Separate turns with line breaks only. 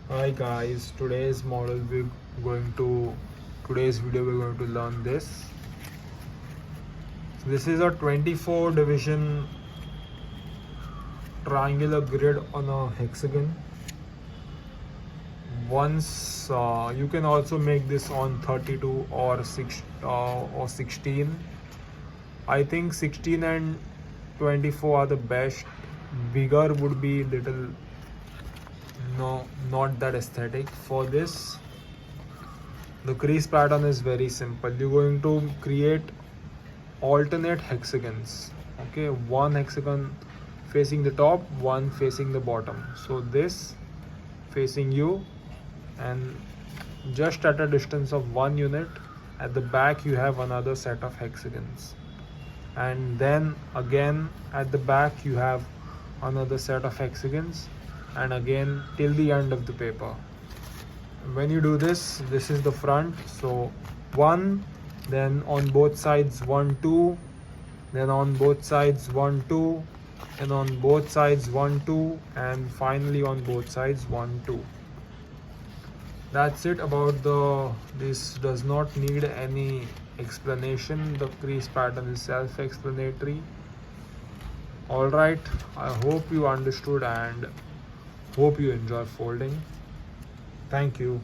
Hi guys, today's video we're going to learn this. This is a 24 division triangular grid on a hexagon. Once you can also make this on 32 or 16. I think 16 and 24 are the best. Bigger would be little not that aesthetic. For this, the crease pattern is very simple. You're going to create alternate hexagons. Okay, one hexagon facing the top, one facing the bottom. So this facing you, and just at a distance of 1 unit at the back you have another set of hexagons, and then again at the back you have another set of hexagons, and again till the end of the paper. When you do this, this is the front. So one, then on both sides 1 2, then on both sides 1 2, and on both sides 1 2, and finally on both sides 1 2. That's it about this. Does not need any explanation. The crease pattern is self-explanatory. All right, I hope you understood and hope you enjoy folding. Thank you.